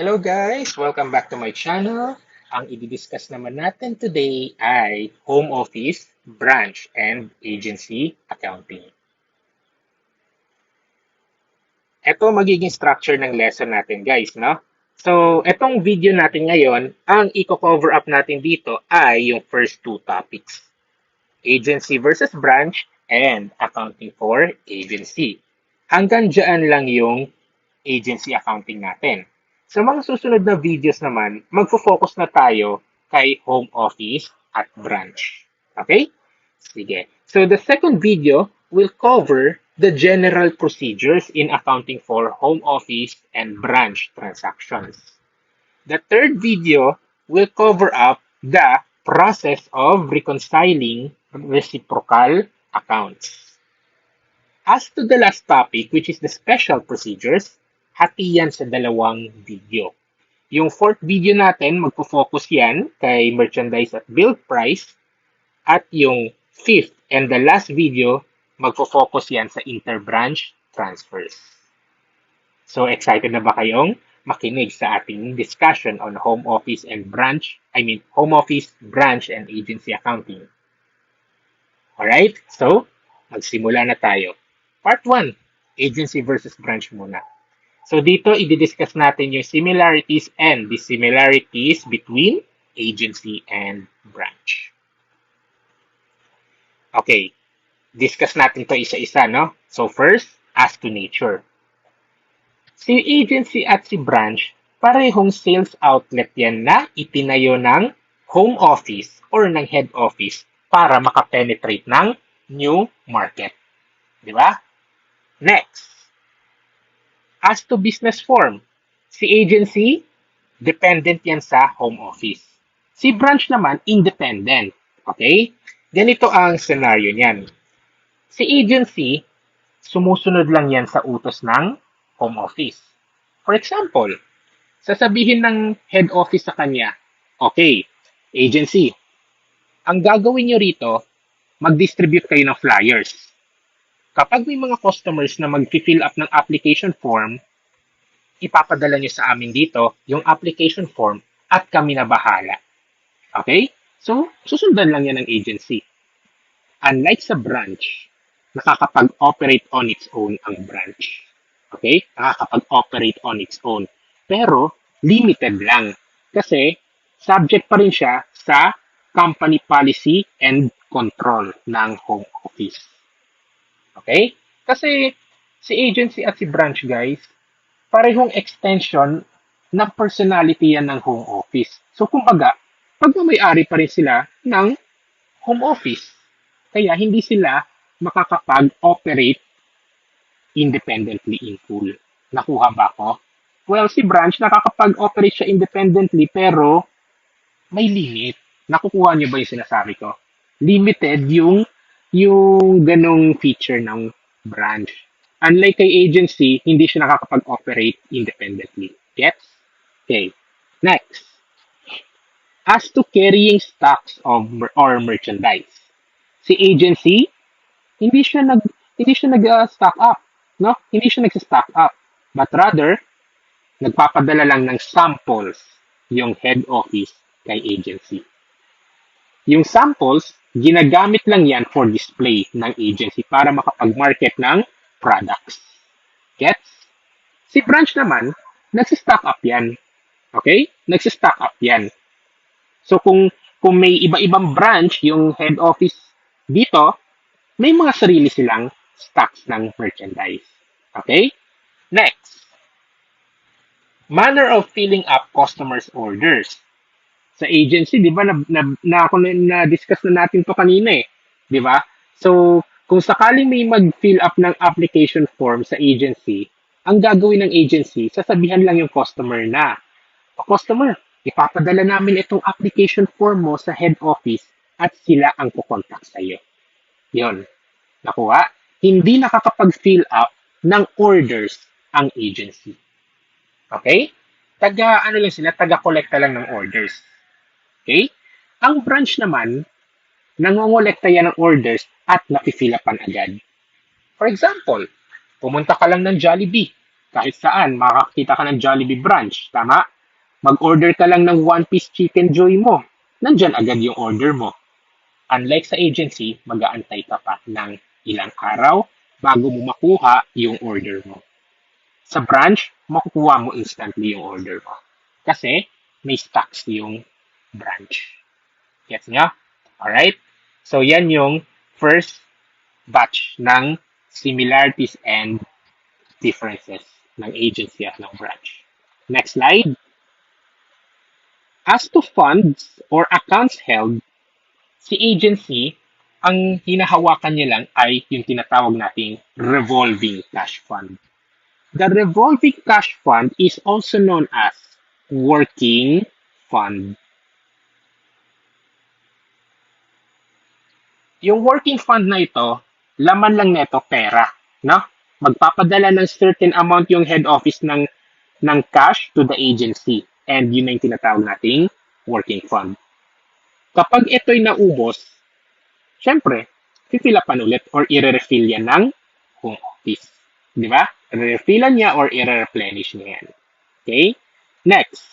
Hello guys! Welcome back to my channel. Ang i-discuss naman natin today ay home office, branch, and agency accounting. Ito magiging structure ng lesson natin guys, no? So, etong video natin ngayon, ang i-cover up natin dito ay yung first two topics. Agency versus branch and accounting for agency. Hanggang dyan lang yung agency accounting natin. Sa mga susunod na videos naman, magfo-focus na tayo kay home office at branch. Okay? Sige. So the second video will cover the general procedures in accounting for home office and branch transactions. The third video will cover up the process of reconciling reciprocal accounts. As to the last topic, which is the special procedures, hati yan sa dalawang video. Yung fourth video natin, magpo-focus yan kay merchandise at bill price. At yung fifth and the last video, magpo-focus yan sa interbranch transfers. So excited na ba kayong makinig sa ating discussion on home office and branch, home office, branch, and agency accounting? Alright, so magsimula na tayo. Part 1, agency versus branch muna. So dito, i-discuss natin yung similarities and dissimilarities between agency and branch. Okay, discuss natin to isa-isa, no? So first, as to nature. Si agency at si branch, parehong sales outlet yan na itinayo ng home office or ng head office para makapenetrate ng new market. Di ba? Next, as to business form, si agency, dependent yan sa home office. Si branch naman, independent. Okay? Ganito ang scenario niyan. Si agency, sumusunod lang yan sa utos ng home office. For example, sasabihin ng head office sa kanya, okay, agency, ang gagawin nyo rito, mag-distribute kayo ng flyers. Kapag may mga customers na mag-fill up ng application form, ipapadala nyo sa amin dito yung application form at kami na bahala. Okay? So, susundan lang yan ng agency. Unlike sa branch, nakakapag-operate on its own ang branch. Okay? Nakakapag-operate on its own. Pero, limited lang. Kasi, subject pa rin siya sa company policy and control ng home office. Okay? Kasi, si agency at si branch, guys, parehong extension ng personality yan ng home office. So, kumbaga, pagmamayari pa rin sila ng home office. Kaya, hindi sila makakapag-operate independently in full. Nakuha ba ko? Well, si branch, nakakapag-operate siya independently pero may limit. Nakukuha niyo ba yung sinasabi ko? Limited yung ganong feature ng branch. Unlike kay agency, hindi siya nakakapag-operate independently. Gets? Okay. Next. As to carrying stocks or merchandise. Si agency, hindi siya nag-stock up. No? Hindi siya nag-stock up. But rather, nagpapadala lang ng samples yung head office kay agency. Yung samples, ginagamit lang yan for display ng agency para makapag-market ng products. Gets? Si branch naman, nagsistock up yan. Okay? Nagsistock up yan. So kung may iba-ibang branch yung head office dito, may mga sarili silang stocks ng merchandise. Okay? Next. Manner of filling up customers' orders. Sa agency, di ba, na-discuss na natin to kanina eh. Di ba? So, kung sakaling may mag-fill up ng application form sa agency, ang gagawin ng agency, sasabihan lang yung customer na, o customer, ipapadala namin itong application form mo sa head office at sila ang kukontak sa iyo. Yun. Nakuha? Hindi nakakapag-fill up ng orders ang agency. Okay? Taga-kolekta lang ng orders. Okay? Ang branch naman, nangongolekta yan ng orders at napifill upan agad. For example, pumunta ka lang ng Jollibee. Kahit saan, makakita ka ng Jollibee branch, tama? Mag-order ka lang ng one-piece chicken joy mo. Nandyan agad yung order mo. Unlike sa agency, mag-aantay ka pa ng ilang araw bago mo makuha yung order mo. Sa branch, makukuha mo instantly yung order mo. Kasi may stocks yung branch. Gets nyo? Alright? So, yan yung first batch ng similarities and differences ng agency at ng branch. Next slide. As to funds or accounts held, si agency, ang hinahawakan niya lang ay yung tinatawag nating revolving cash fund. The revolving cash fund is also known as working fund. Yung working fund na ito, laman lang nito pera, no? Magpapadala ng certain amount yung head office ng cash to the agency. And yun na yung tinatawag nating working fund. Kapag ito'y naubos, syempre, pipilapan ulit or i-refill yan ng home office. Di ba? I-refillan niya or i-replenish niya yan. Okay? Next,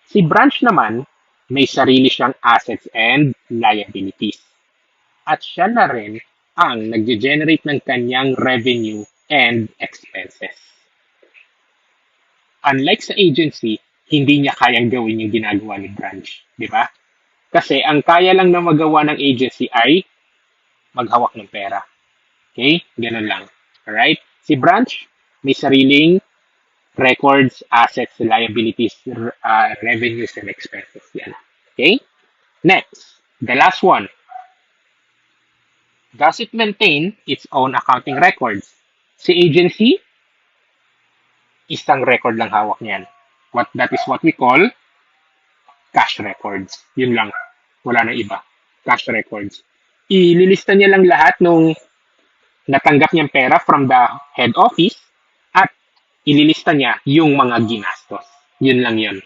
si branch naman, may sarili siyang assets and liabilities. At siya na rin ang nag-generate ng kanyang revenue and expenses. Unlike sa agency, hindi niya kayang gawin yung ginagawa ni branch. Di ba? Kasi ang kaya lang na magawa ng agency ay maghawak ng pera. Okay? Ganun lang. Alright? Si branch, may sariling records, assets, liabilities, revenues, and expenses. Yan. Okay? Next, the last one. Does it maintain its own accounting records? Si agency, isang record lang hawak niyan. That is what we call cash records. Yun lang. Wala na iba. Cash records. Ililista niya lang lahat nung natanggap niyang pera from the head office at ililista niya yung mga ginastos. Yun lang yun.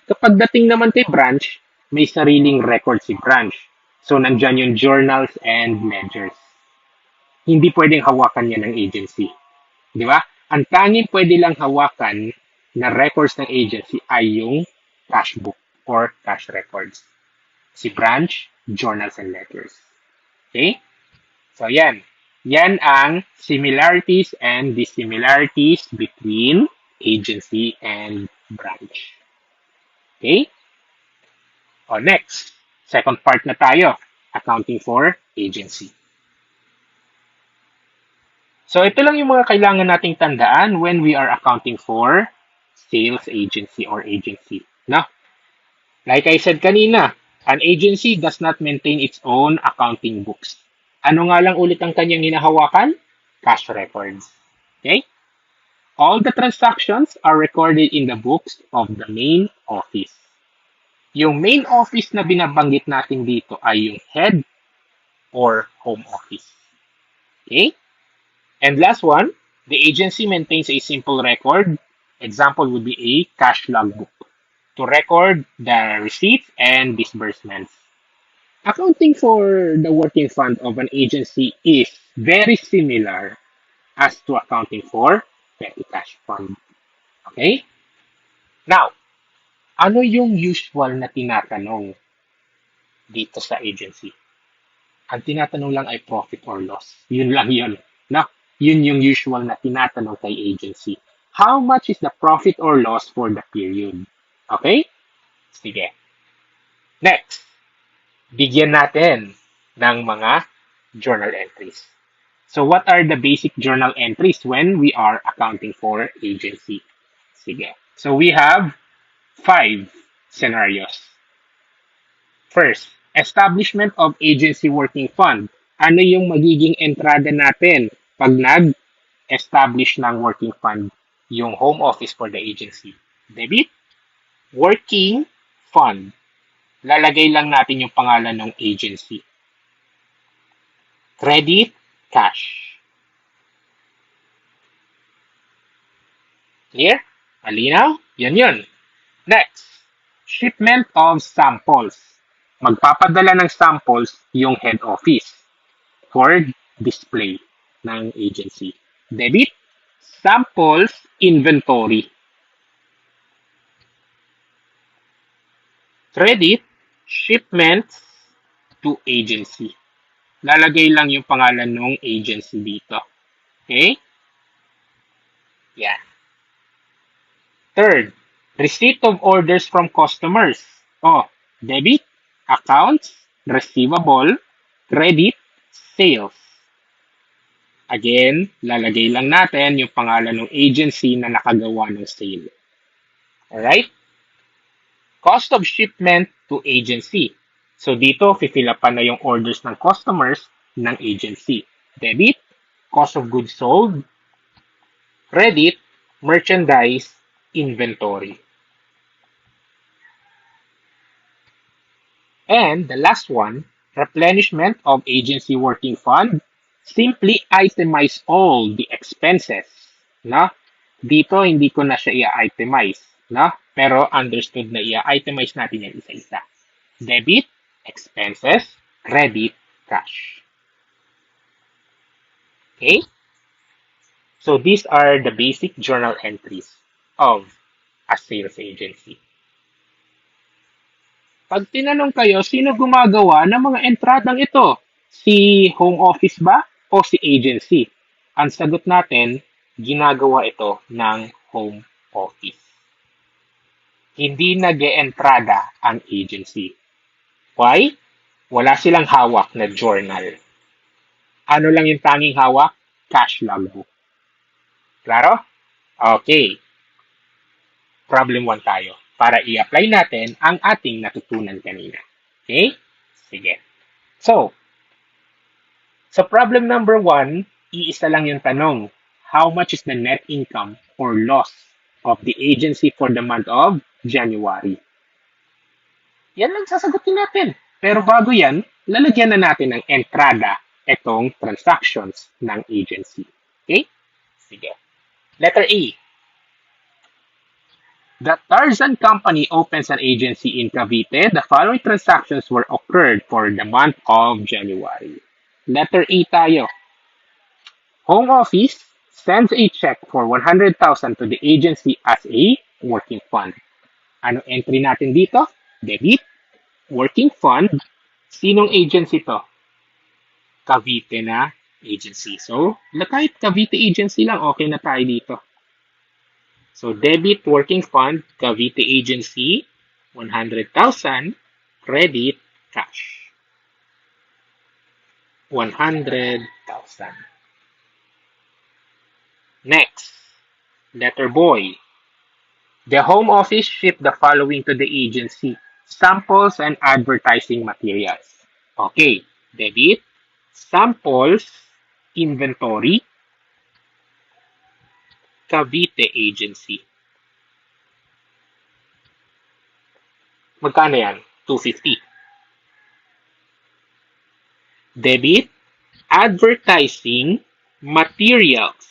Kapag dating naman kay branch, may sariling record si branch. So, nandyan yung journals and ledgers. Hindi pwedeng hawakan yan ng agency. Di ba? Ang tanging pwede lang hawakan na records ng agency ay yung cash book or cash records. Si branch, journals and ledgers. Okay? So, yan. Yan ang similarities and dissimilarities between agency and branch. Okay? O, next. Second part na tayo, accounting for agency. So, ito lang yung mga kailangan nating tandaan when we are accounting for sales agency or agency. No? Like I said kanina, an agency does not maintain its own accounting books. Ano nga lang ulit ang kanyang hinahawakan? Cash records. Okay? All the transactions are recorded in the books of the main office. Yung main office na binabanggit natin dito ay yung head or home office. Okay? And last one, the agency maintains a simple record. Example would be a cash logbook to record the receipts and disbursements. Accounting for the working fund of an agency is very similar as to accounting for petty cash fund. Okay? Now, ano yung usual na tinatanong dito sa agency? Ang tinatanong lang ay profit or loss. Yun lang yun. No? Yun yung usual na tinatanong kay agency. How much is the profit or loss for the period? Okay? Sige. Next, bigyan natin ng mga journal entries. So what are the basic journal entries when we are accounting for agency? Sige. So we have 5 scenarios. First, establishment of agency working fund. Ano yung magiging entrada natin pag nag-establish ng working fund yung home office for the agency? Debit, working fund. Lalagay lang natin yung pangalan ng agency. Credit, cash. Clear? Malinaw? Yan yun. Next, shipment of samples. Magpapadala ng samples yung head office for display ng agency. Debit, Samples, inventory. Credit, shipments to agency. Lalagay lang yung pangalan ng agency dito. Okay? Yeah. Third, receipt of orders from customers. Oh, debit, accounts, receivable, credit, sales. Again, lalagay lang natin yung pangalan ng agency na nakagawa ng sale. Alright? Cost of shipment to agency. So dito, fill up na yung orders ng customers ng agency. Debit, cost of goods sold, credit, merchandise, inventory. And the last one, replenishment of agency working fund. Simply itemize all the expenses. No? Dito, hindi ko na siya i-itemize. No? Pero understood na i-itemize natin yan isa-isa. Debit, expenses, credit, cash. Okay? So these are the basic journal entries of a sales agency. Pag tinanong kayo, sino gumagawa ng mga entradang ito? Si home office ba o si agency? Ang sagot natin, ginagawa ito ng home office. Hindi nag-e-entrada ang agency. Why? Wala silang hawak na journal. Ano lang yung tanging hawak? Cash logbook. Klaro? Okay. Problem 1 tayo para i-apply natin ang ating natutunan kanina. Okay? Sige. So, sa problem number 1, iisa lang yung tanong. How much is the net income or loss of the agency for the month of January? Yan lang sasagutin natin. Pero bago yan, lalagyan na natin ng entrada itong transactions ng agency. Okay? Sige. Letter A. The Tarzan Company opens an agency in Cavite. The following transactions were occurred for the month of January. Letter A tayo. Home Office sends a check for 100,000 to the agency as a working fund. Ano entry natin dito? Debit, working fund. Sinong agency to? Cavite na agency. So, kahit Cavite agency lang, okay na tayo dito. So, debit, working fund, Cavite agency, 100,000, credit, cash. 100,000. Next, letter boy. The home office shipped the following to the agency. Samples and advertising materials. Okay, debit, samples, inventory, Cavite agency. Magkano yan? 250. Debit, advertising, materials,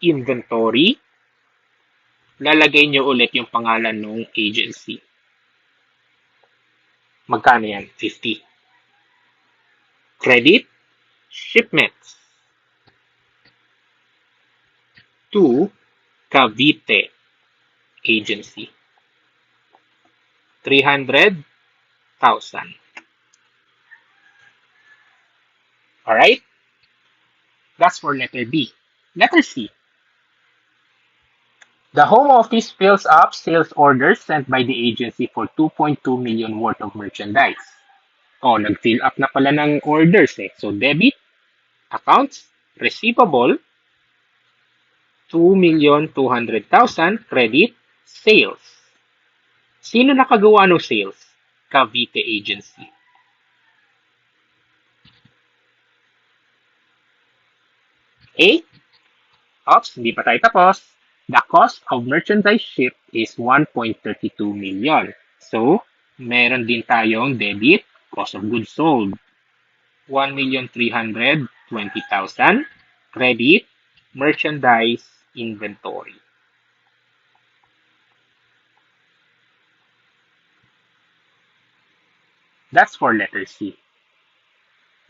inventory, lalagay nyo ulit yung pangalan ng agency. Magkano yan? 50. Credit, shipments to Cavite agency. 300,000. Alright? That's for letter B. Letter C. The home office fills up sales orders sent by the agency for 2.2 million worth of merchandise. Oh, nag-fill up na pala ng orders eh. So, debit, accounts, receivable, 2,200,000, credit, sales. Sino nakagawa ng sales? Cavite agency. Okay? Oops, hindi pa tayo tapos. The cost of merchandise shipped is 1.32 million. So, meron din tayong debit, cost of goods sold, 1,320,000. Credit, merchandise, inventory. That's for letter C.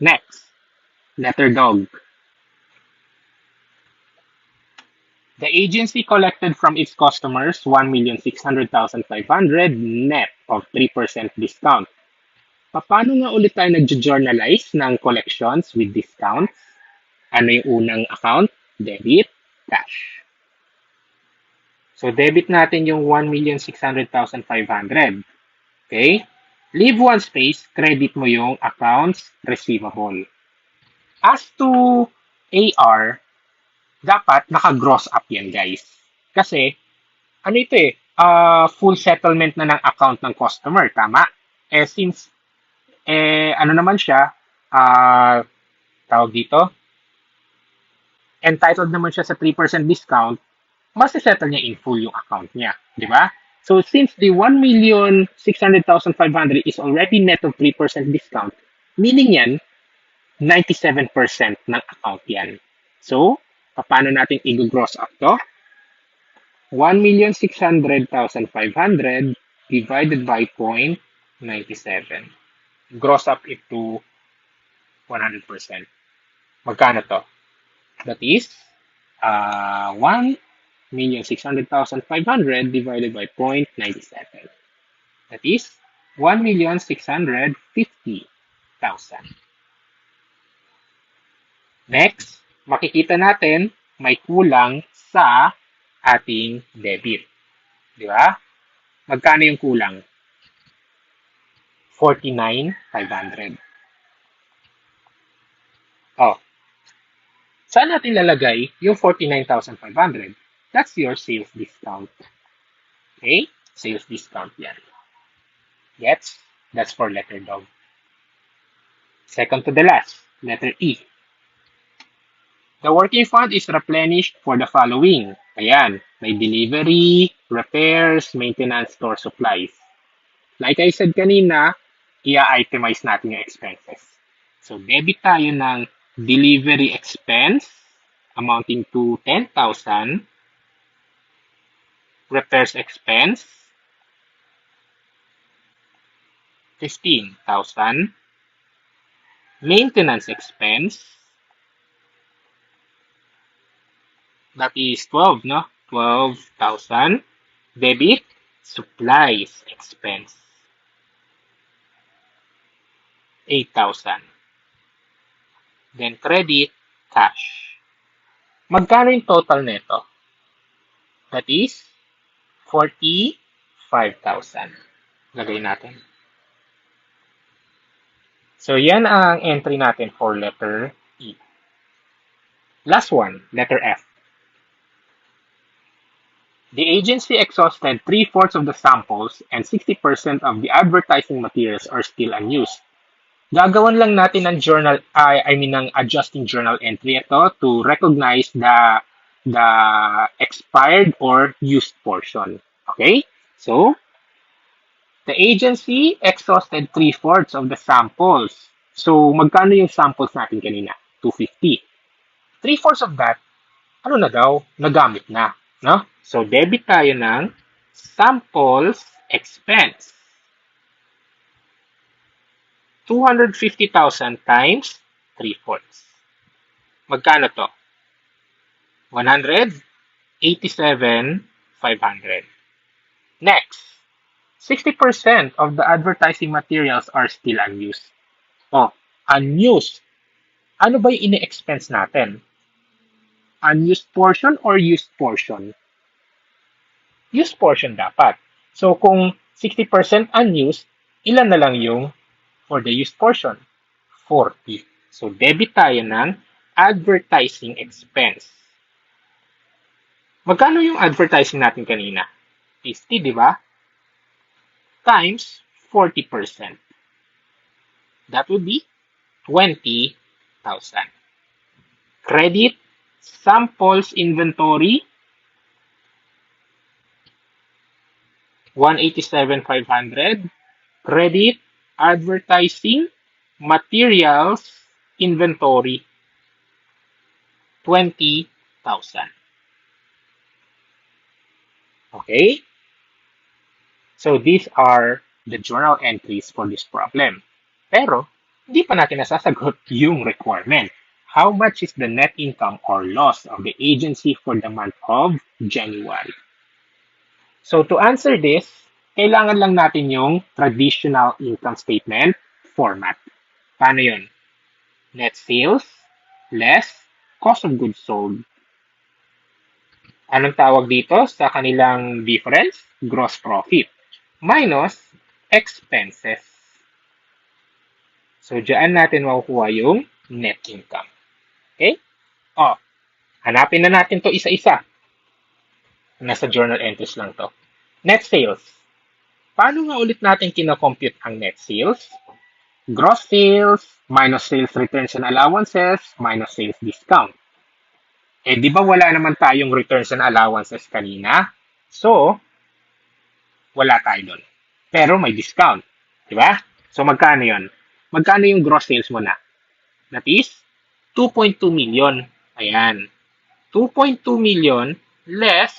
Next, letter dog. The agency collected from its customers 1,600,500 net of 3% discount. Paano nga ulit tayo nag-journalize ng collections with discounts? Ano yung unang account? Debit, cash. So, debit natin yung 1,600,500. Okay? Leave one space, credit mo yung accounts receivable. As to AR, dapat naka-gross up yan, guys. Kasi, ano ito full settlement na ng account ng customer, tama? Since, ano naman siya, tawag dito, entitled naman siya sa 3% discount, masisettle niya in full yung account niya, di ba? So, since the 1,600,500 is already net of 3% discount, meaning yan, 97% ng account yan. So, paano natin i-gross up to? 1,600,500 divided by 0.97. Gross up it to 100%. Magkano to? That is 1,600,500 divided by 0.97. That is 1,650,000. Next, makikita natin may kulang sa ating debit. Di ba? Magkano yung kulang? 49,500. Oh. Saan natin lalagay yung 49,500? That's your sales discount. Okay? Sales discount yan. Gets? That's for letter dog. Second to the last, letter E. The working fund is replenished for the following. Ayan, may delivery, repairs, maintenance, store supplies. Like I said kanina, i-itemize natin yung expenses. So, debit tayo ng delivery expense amounting to 10,000. Repairs expense, 15,000. Maintenance expense, that is 12, no? 12,000. Debit, supplies expense, 8,000. Then credit, cash. Magkano yung total nito? That is 45,000. Lagay natin. So, yan ang entry natin for letter E. Last one, letter F. The agency exhausted 3/4 of the samples and 60% of the advertising materials are still unused. Gagawan lang natin ng ng adjusting journal entry ito to recognize the expired or used portion. Okay? So, the agency exhausted 3/4 of the samples. So, magkano yung samples natin kanina? 250. 3/4 of that, ano na daw? Nagamit na. No? So, debit tayo ng samples expense. 250,000 times 3/4. Magkano to? 187,500. Next, 60% of the advertising materials are still unused. Oh, unused. Ano ba yung ine-expense natin? Unused portion or used portion? Used portion dapat. So, kung 60% unused, ilan na lang yung for the used portion? 40. So, debit tayo ng advertising expense. Magkano yung advertising natin kanina? 50, di ba? Times 40%. That would be 20,000. Credit, samples inventory, 187,500. Credit, advertising, materials, inventory, 20,000. Okay? So, these are the journal entries for this problem. Pero, hindi pa natin nasasagot yung requirement. How much is the net income or loss of the agency for the month of January? So to answer this, kailangan lang natin yung traditional income statement format. Paano yun? Net sales less cost of goods sold. Anong tawag dito sa kanilang difference? Gross profit minus expenses. So, diyan natin makukuha yung net income. Okay? O, hanapin na natin to isa-isa. Nasa journal entries lang to. Net sales. Paano nga ulit natin kinocompute ang net sales? Gross sales minus sales returns and allowances minus sales discount. Eh, di ba wala naman tayong returns and allowances kanina? So, wala tayo doon. Pero may discount. Di ba? So, magkano yon? Magkano yung gross sales mo na? That is 2.2 million. Ayan. 2.2 million less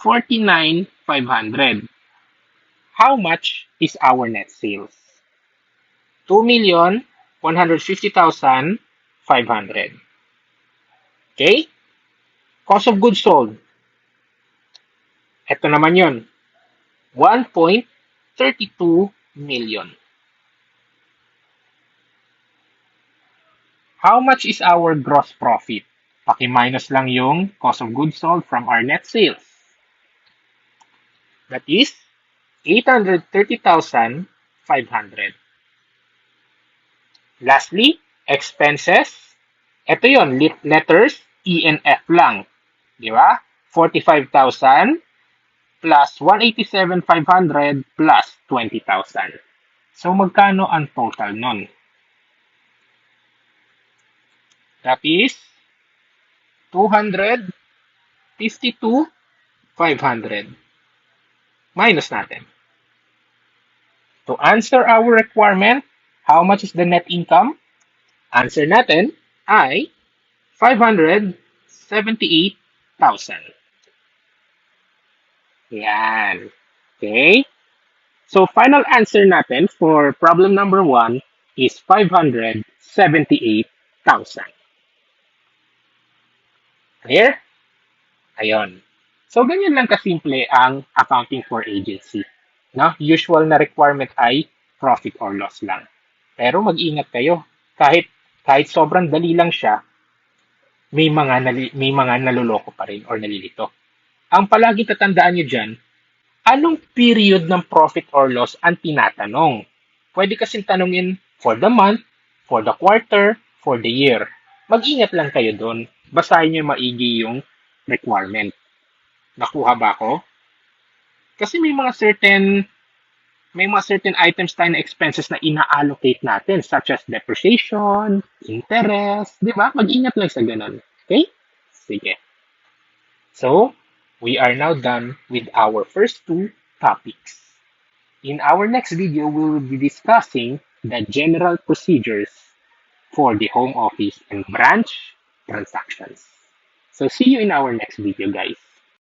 49,500. How much is our net sales? 2,150,500. Okay? Cost of goods sold. Ito naman yon. 1.32 million. How much is our gross profit? Paki-minus lang yung cost of goods sold from our net sales. That is 830,500. Lastly, expenses. Ito yon, letters E and F lang. Di ba? 45,000 plus 187,500 plus 20,000. So, magkano ang total nun? That is 252,500. Minus natin. To answer our requirement, how much is the net income? Answer natin ay 578,000. Yan. Okay? So, final answer natin for problem number 1 is 578,000. Clear? Ayun. So, ganyan lang kasimple ang accounting for agency. No? Usual na requirement ay profit or loss lang. Pero mag-ingat kayo. Kahit sobrang dali lang siya, may mga naloloko pa rin or nalilito. Ang palagi tatandaan nyo dyan, anong period ng profit or loss ang tinatanong? Pwede kasing tanongin for the month, for the quarter, for the year. Mag-ingat lang kayo doon. Basahin nyo maigi yung requirement. Nakuha ba ako? Kasi may mga certain items tayo na expenses na ina-allocate natin such as depreciation, interest, di ba? Mag-ingat lang sa ganun. Okay? Sige. So, we are now done with our first two topics. In our next video, we will be discussing the general procedures for the home office and branch transactions. So, see you in our next video, guys.